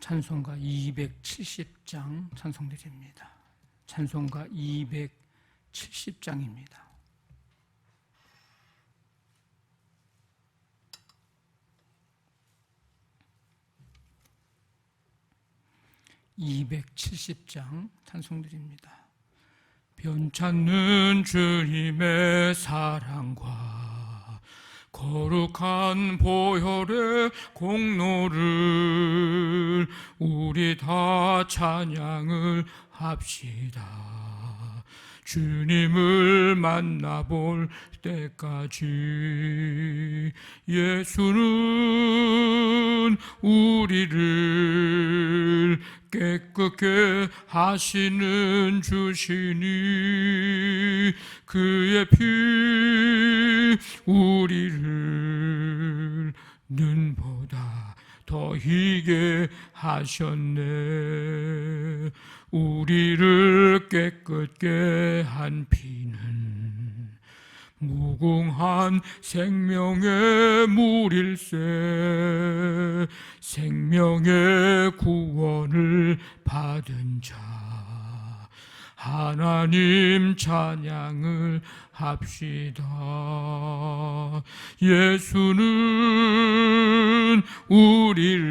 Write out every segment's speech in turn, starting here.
찬송가 270장 찬송드립니다. 찬송가 270장입니다. (270장) 찬송드립니다. 변찮는 주님의 사랑과 거룩한 보혈의 공로를 우리 다 찬양을 합시다. 주님을 만나볼 때까지 예수는 우리를 깨끗게 하시는 주시니 그의 피 우리를 눈보다 더 희게 하셨네. 우리를 깨끗게 한 피는 무궁한 생명의 물일세. 생명의 구원을 받은 자 하나님 찬양을 합시다. 예수는 우리를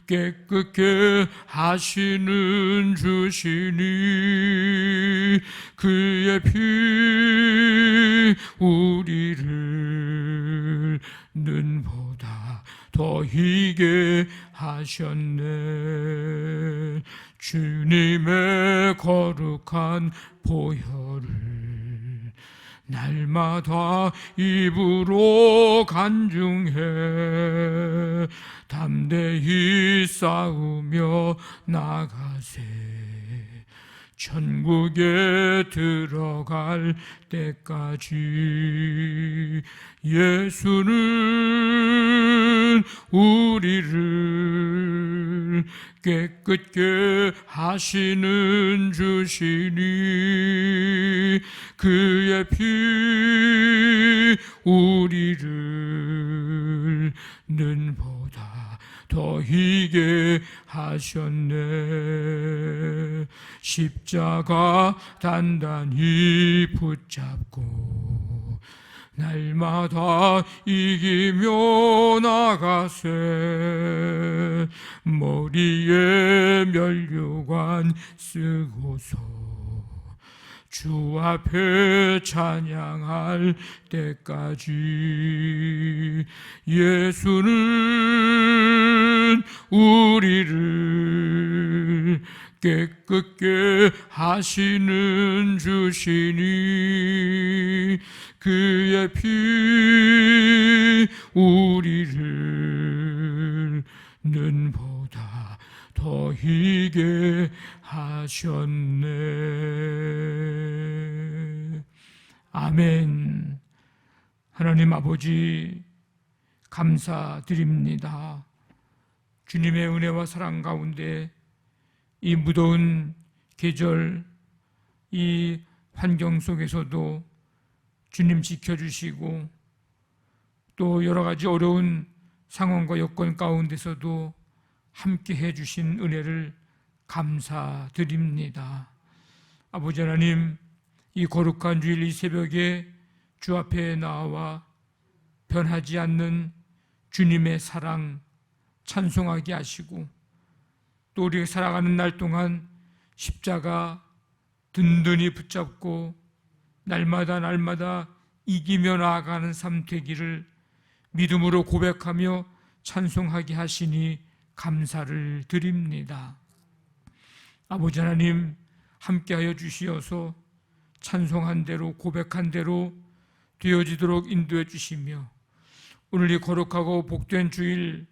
깨끗게 하시는 주시니 그의 피 우리를 눈보다 더 희게 하셨네. 주님의 거룩한 보혈을 날마다 입으로 간증해 담대히 싸우며 나가세. 천국에 들어갈 때까지 예수는 우리를 깨끗게 하시는 주시니 그의 피 우리를 눈보다 더 희게 하셨네. 십자가 단단히 붙잡고 날마다 이기며 나가세. 머리에 면류관 쓰고서 주 앞에 찬양할 때까지 예수는 우리를 깨끗게 하시는 주시니 그의 피 우리를 눈보다 더 희게 하셨네. 아멘. 하나님 아버지 감사드립니다. 주님의 은혜와 사랑 가운데 이 무더운 계절, 이 환경 속에서도 주님 지켜주시고 또 여러 가지 어려운 상황과 여건 가운데서도 함께 해주신 은혜를 감사드립니다. 아버지 하나님, 이 거룩한 주일 이 새벽에 주 앞에 나와 변하지 않는 주님의 사랑 찬송하게 하시고 또 우리가 살아가는 날 동안 십자가 든든히 붙잡고 날마다 이기며 나아가는 삶 되기를 믿음으로 고백하며 찬송하게 하시니 감사를 드립니다. 아버지 하나님 함께하여 주시어서 찬송한 대로 고백한 대로 되어지도록 인도해 주시며 오늘 이 거룩하고 복된 주일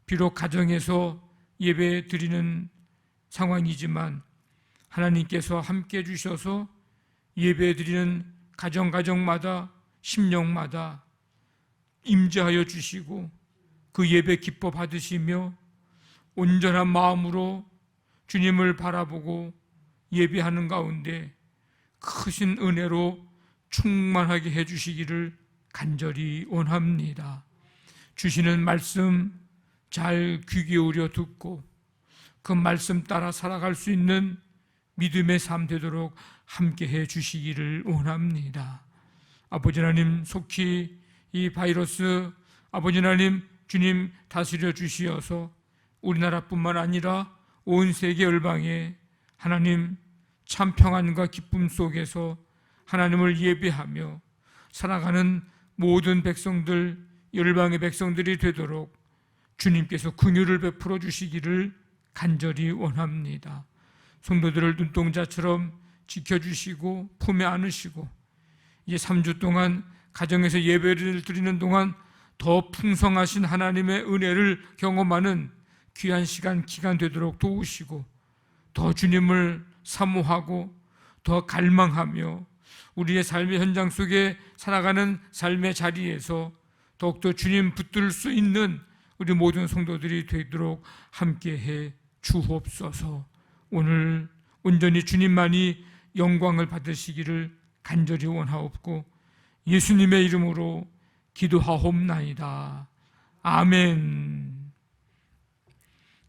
비록 가정에서 예배 드리는 상황이지만 하나님께서 함께해 주셔서 예배 드리는 가정마다 심령마다 임재하여 주시고 그 예배 기뻐 받으시며 온전한 마음으로 주님을 바라보고 예배하는 가운데 크신 은혜로 충만하게 해주시기를 간절히 원합니다. 주시는 말씀 잘 귀 기울여 듣고 그 말씀 따라 살아갈 수 있는 믿음의 삶 되도록 함께해 주시기를 원합니다. 아버지 하나님, 속히 이 바이러스 아버지 하나님 주님 다스려 주시어서 우리나라뿐만 아니라 온 세계 열방에 하나님 참 평안과 기쁨 속에서 하나님을 예배하며 살아가는 모든 백성들, 열방의 백성들이 되도록 주님께서 긍휼을 베풀어 주시기를 간절히 원합니다. 성도들을 눈동자처럼 지켜주시고 품에 안으시고 이제 3주 동안 가정에서 예배를 드리는 동안 더 풍성하신 하나님의 은혜를 경험하는 귀한 기간 되도록 도우시고 더 주님을 사모하고 더 갈망하며 우리의 삶의 현장 속에 살아가는 삶의 자리에서 더욱더 주님 붙들 수 있는 우리 모든 성도들이 되도록 함께해 주옵소서. 오늘 온전히 주님만이 영광을 받으시기를 간절히 원하옵고 예수님의 이름으로 기도하옵나이다. 아멘.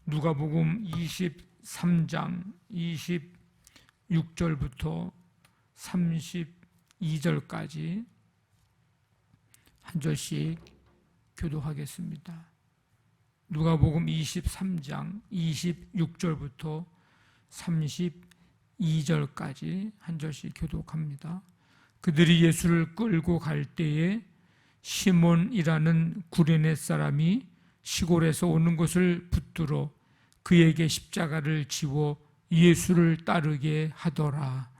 누가복음 23장 26절부터 32절까지 한 절씩 교도하겠습니다. 누가복음 23장 26절부터 32절까지 한 절씩 교독합니다. 그들이 예수를 끌고 갈 때에 시몬이라는 구레네 사람이 시골에서 오는 것을 붙들어 그에게 십자가를 지워 예수를 따르게 하더라.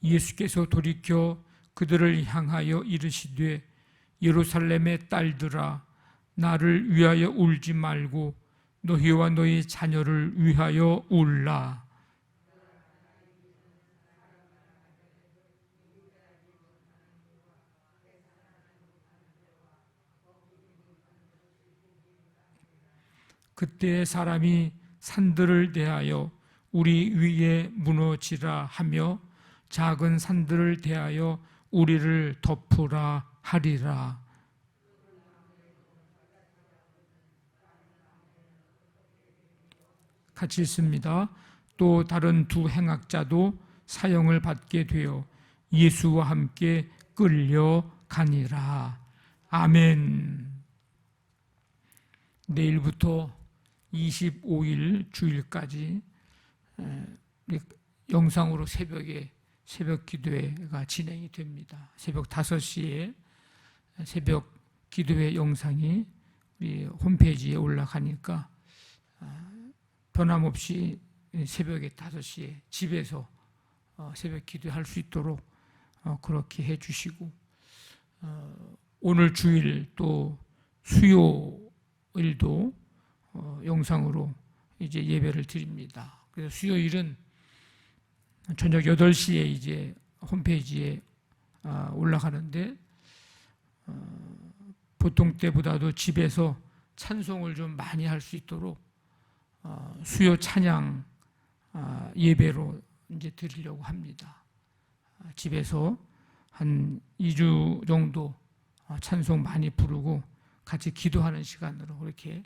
예수께서 돌이켜 그들을 향하여 이르시되 예루살렘의 딸들아 나를 위하여 울지 말고 너희와 너희 자녀를 위하여 울라. 그때 사람이 산들을 대하여 우리 위에 무너지라 하며 작은 산들을 대하여 우리를 덮으라 하리라. 같이 읽습니다. 또 다른 두 행악자도 사형을 받게 되어 예수와 함께 끌려가니라. 아멘. 내일부터 25일 주일까지 영상으로 새벽 기도회가 진행이 됩니다. 새벽 5시에 새벽 기도회 영상이 우리 홈페이지에 올라가니까 변함없이 새벽에 5시에 집에서 새벽 기도할 수 있도록 그렇게 해주시고 오늘 주일 또 수요일도 영상으로 이제 예배를 드립니다. 그래서 수요일은 저녁 8시에 이제 홈페이지에 올라가는데 보통 때보다도 집에서 찬송을 좀 많이 할 수 있도록 수요 찬양 예배로 이제 드리려고 합니다. 집에서 한 2주 정도 찬송 많이 부르고 같이 기도하는 시간으로 그렇게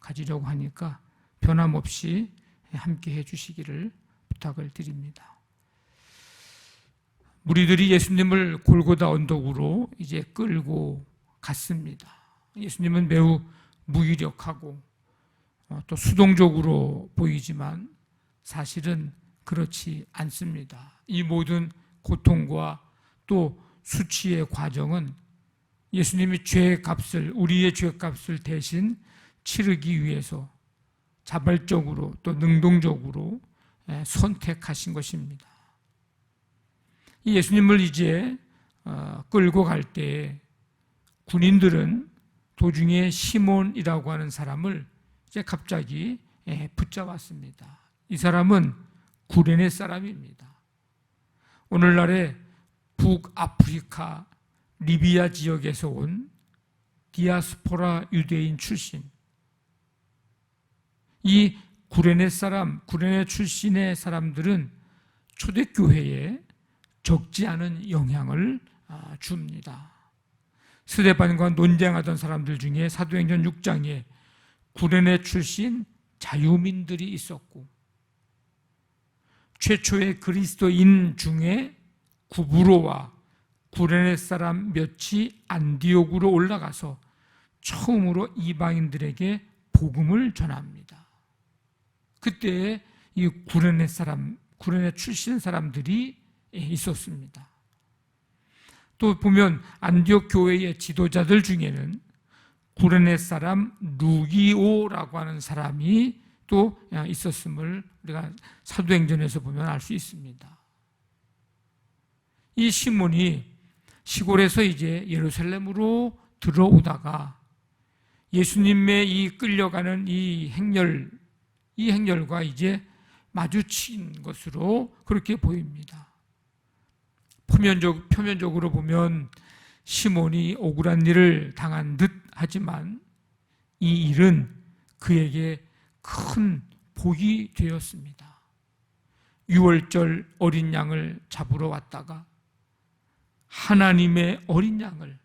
가지려고 하니까 변함없이 함께 해주시기를 부탁을 드립니다. 무리들이 예수님을 골고다 언덕으로 이제 끌고 갔습니다. 예수님은 매우 무기력하고 또 수동적으로 보이지만 사실은 그렇지 않습니다. 이 모든 고통과 또 수치의 과정은 예수님이 우리의 죄값을 대신 치르기 위해서 자발적으로 또 능동적으로 선택하신 것입니다. 이 예수님을 이제 끌고 갈 때 군인들은 도중에 시몬이라고 하는 사람을 이제 갑자기 붙잡았습니다. 이 사람은 구레네 사람입니다. 오늘날의 북아프리카 리비아 지역에서 온 디아스포라 유대인 출신, 이 구레네 출신의 사람들은 초대교회의 적지 않은 영향을 줍니다. 스데반과 논쟁하던 사람들 중에 사도행전 6장에 구레네 출신 자유민들이 있었고, 최초의 그리스도인 중에 구브로와 구레네 사람 몇이 안디옥으로 올라가서 처음으로 이방인들에게 복음을 전합니다. 그때 이 구레네 출신 사람들이 있었습니다. 또 보면 안디옥 교회의 지도자들 중에는 구레네 사람 루기오라고 하는 사람이 또 있었음을 우리가 사도행전에서 보면 알 수 있습니다. 이 시몬이 시골에서 이제 예루살렘으로 들어오다가 예수님의 이 끌려가는 이 행렬과 이제 마주친 것으로 그렇게 보입니다. 표면적으로 보면 시몬이 억울한 일을 당한 듯 하지만 이 일은 그에게 큰 복이 되었습니다. 유월절 어린 양을 잡으러 왔다가 하나님의 어린 양을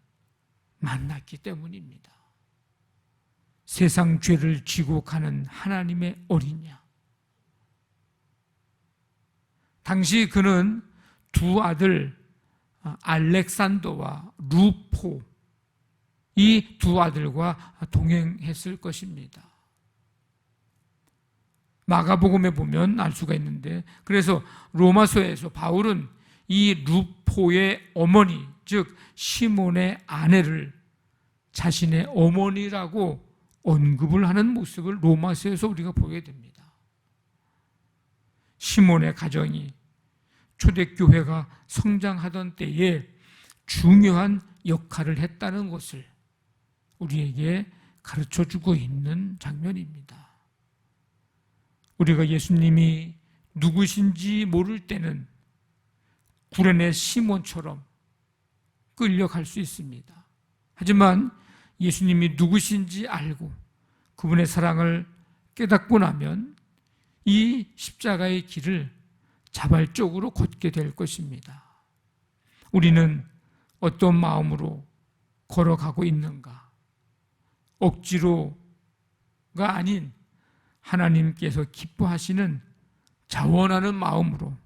만났기 때문입니다. 세상 죄를 지고 가는 하나님의 어린 양. 당시 그는 두 아들 알렉산더와 루포, 이 두 아들과 동행했을 것입니다. 마가복음에 보면 알 수가 있는데, 그래서 로마서에서 바울은 이 루포의 어머니, 즉 시몬의 아내를 자신의 어머니라고 언급을 하는 모습을 로마서에서 우리가 보게 됩니다. 시몬의 가정이 초대교회가 성장하던 때에 중요한 역할을 했다는 것을 우리에게 가르쳐주고 있는 장면입니다. 우리가 예수님이 누구신지 모를 때는 구레네 시몬처럼 끌려갈 수 있습니다. 하지만 예수님이 누구신지 알고 그분의 사랑을 깨닫고 나면 이 십자가의 길을 자발적으로 걷게 될 것입니다. 우리는 어떤 마음으로 걸어가고 있는가? 억지로가 아닌 하나님께서 기뻐하시는 자원하는 마음으로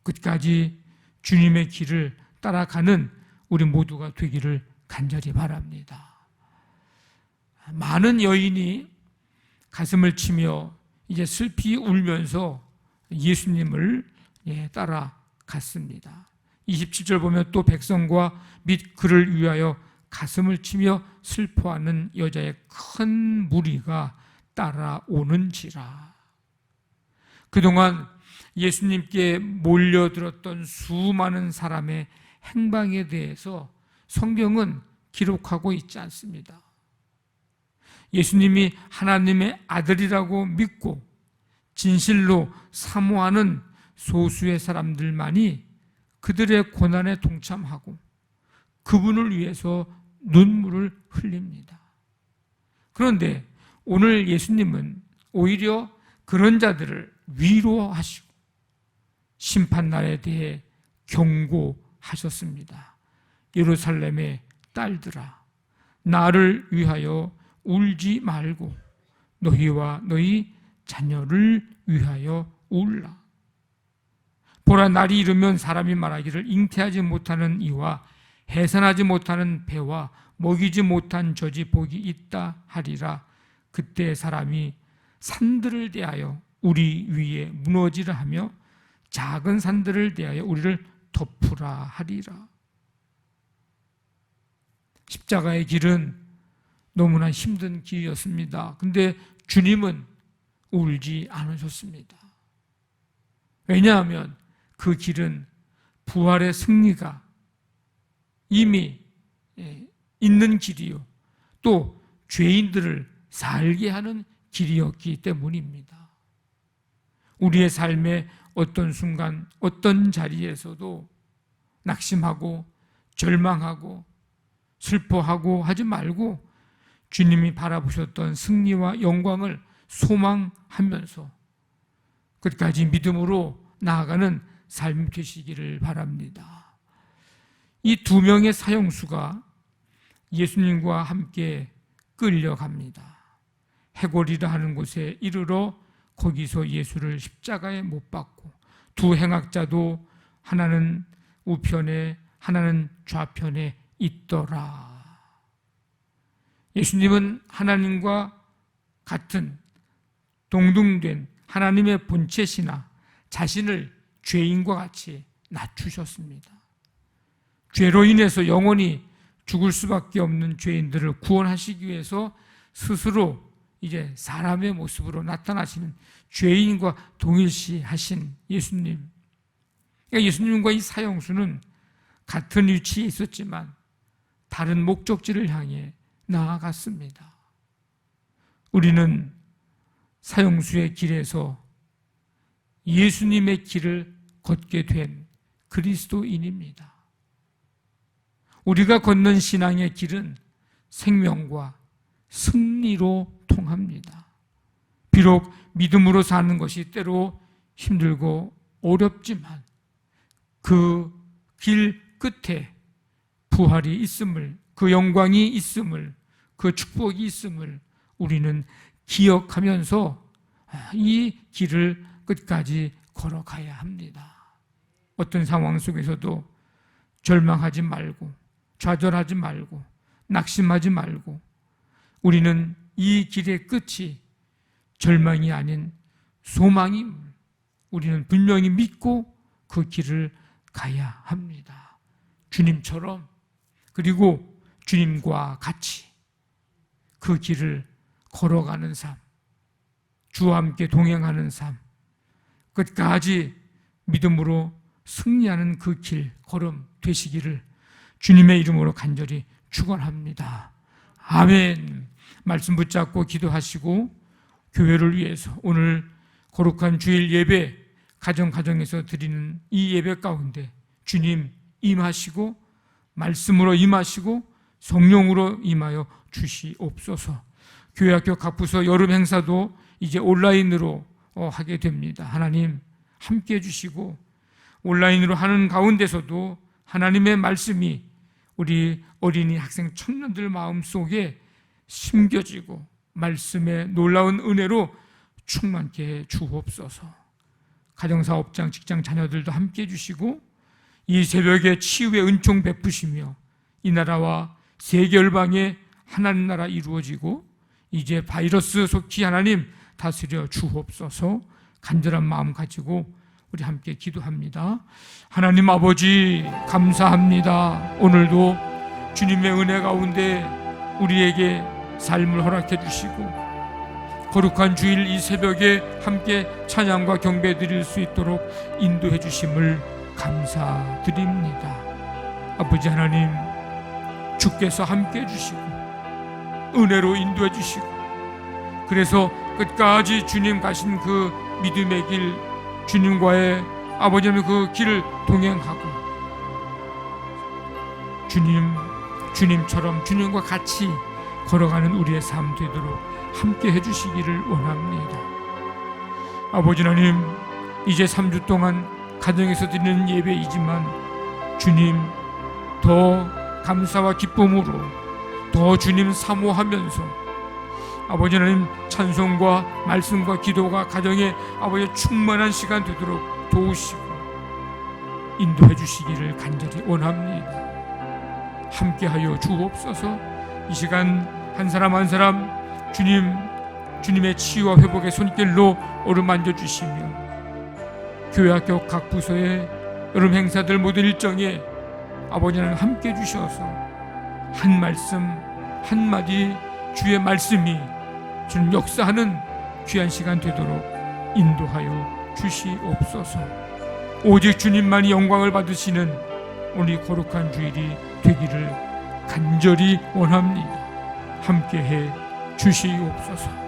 끝까지 주님의 길을 따라가는 우리 모두가 되기를 간절히 바랍니다. 많은 여인이 가슴을 치며 이제 슬피 울면서 예수님을 따라갔습니다. 27절 보면 또 백성과 및 그를 위하여 가슴을 치며 슬퍼하는 여자의 큰 무리가 따라오는지라. 그동안 예수님께 몰려들었던 수많은 사람의 행방에 대해서 성경은 기록하고 있지 않습니다. 예수님이 하나님의 아들이라고 믿고 진실로 사모하는 소수의 사람들만이 그들의 고난에 동참하고 그분을 위해서 눈물을 흘립니다. 그런데 오늘 예수님은 오히려 그런 자들을 위로하시고 심판날에 대해 경고하셨습니다. 예루살렘의 딸들아, 나를 위하여 울지 말고 너희와 너희 자녀를 위하여 울라. 보라, 날이 이르면 사람이 말하기를 잉태하지 못하는 이와 해산하지 못하는 배와 먹이지 못한 젖이 복이 있다 하리라. 그때 사람이 산들을 대하여 우리 위에 무너지라 하며 작은 산들을 대하여 우리를 덮으라 하리라. 십자가의 길은 너무나 힘든 길이었습니다. 근데 주님은 울지 않으셨습니다. 왜냐하면 그 길은 부활의 승리가 이미 있는 길이요, 또 죄인들을 살게 하는 길이었기 때문입니다. 우리의 삶의 어떤 순간, 어떤 자리에서도 낙심하고 절망하고 슬퍼하고 하지 말고 주님이 바라보셨던 승리와 영광을 소망하면서 끝까지 믿음으로 나아가는 삶이 되시기를 바랍니다. 이 두 명의 사형수가 예수님과 함께 끌려갑니다. 해골이라 하는 곳에 이르러 거기서 예수를 십자가에 못 박고, 두 행악자도 하나는 우편에 하나는 좌편에 있더라. 예수님은 하나님과 같은 동등된 하나님의 본체시나 자신을 죄인과 같이 낮추셨습니다. 죄로 인해서 영원히 죽을 수밖에 없는 죄인들을 구원하시기 위해서 스스로 이제 사람의 모습으로 나타나시는 죄인과 동일시하신 예수님. 그러니까 예수님과 이 사형수는 같은 위치에 있었지만 다른 목적지를 향해 나아갔습니다. 우리는 사형수의 길에서 예수님의 길을 걷게 된 그리스도인입니다. 우리가 걷는 신앙의 길은 생명과 승리로 통합니다. 비록 믿음으로 사는 것이 때로 힘들고 어렵지만 그 길 끝에 부활이 있음을, 그 영광이 있음을, 그 축복이 있음을 우리는 기억하면서 이 길을 끝까지 걸어가야 합니다. 어떤 상황 속에서도 절망하지 말고, 좌절하지 말고, 낙심하지 말고, 우리는 이 길의 끝이 절망이 아닌 소망임을 우리는 분명히 믿고 그 길을 가야 합니다. 주님처럼, 그리고 주님과 같이 그 길을 걸어가는 삶, 주와 함께 동행하는 삶, 끝까지 믿음으로 승리하는 그 길 걸음 되시기를 주님의 이름으로 간절히 축원합니다. 아멘. 말씀 붙잡고 기도하시고 교회를 위해서 오늘 거룩한 주일 예배 가정에서 드리는 이 예배 가운데 주님 임하시고 말씀으로 임하시고 성령으로 임하여 주시옵소서. 교회학교 각부서 여름 행사도 이제 온라인으로 하게 됩니다. 하나님 함께해 주시고 온라인으로 하는 가운데서도 하나님의 말씀이 우리 어린이 학생 청년들 마음속에 심겨지고 말씀의 놀라운 은혜로 충만케 해 주옵소서. 가정사업장, 직장 자녀들도 함께해 주시고 이 새벽에 치유의 은총 베푸시며 이 나라와 세계 열방에 하나님 나라 이루어지고 이제 바이러스 속히 하나님 다스려 주옵소서. 간절한 마음 가지고 우리 함께 기도합니다. 하나님 아버지 감사합니다. 오늘도 주님의 은혜 가운데 우리에게 삶을 허락해 주시고 거룩한 주일 이 새벽에 함께 찬양과 경배 드릴 수 있도록 인도해 주심을 감사드립니다. 아버지 하나님 주께서 함께 해 주시고 은혜로 인도해 주시고 그래서 끝까지 주님 가신 그 믿음의 길, 주님과의 아버지 하나님 그 길을 동행하고 주님처럼 주님과 같이 걸어가는 우리의 삶 되도록 함께 해주시기를 원합니다. 아버지 하나님 이제 3주 동안 가정에서 드리는 예배이지만 주님 더 감사와 기쁨으로 더 주님 사모하면서 아버지 하나님 찬송과 말씀과 기도가 가정에 아버지 충만한 시간 되도록 도우시고 인도해 주시기를 간절히 원합니다. 함께하여 주옵소서. 이 시간 한 사람 한 사람 주님의 치유와 회복의 손길로 어루만져 주시며 교회학교 각 부서의 여름 행사들 모든 일정에 아버지 하나님 함께 주셔서 한 말씀 한마디 주의 말씀이 주님 역사하는 귀한 시간 되도록 인도하여 주시옵소서. 오직 주님만이 영광을 받으시는 오늘 거룩한 주일이 되기를 간절히 원합니다. 함께해 주시옵소서.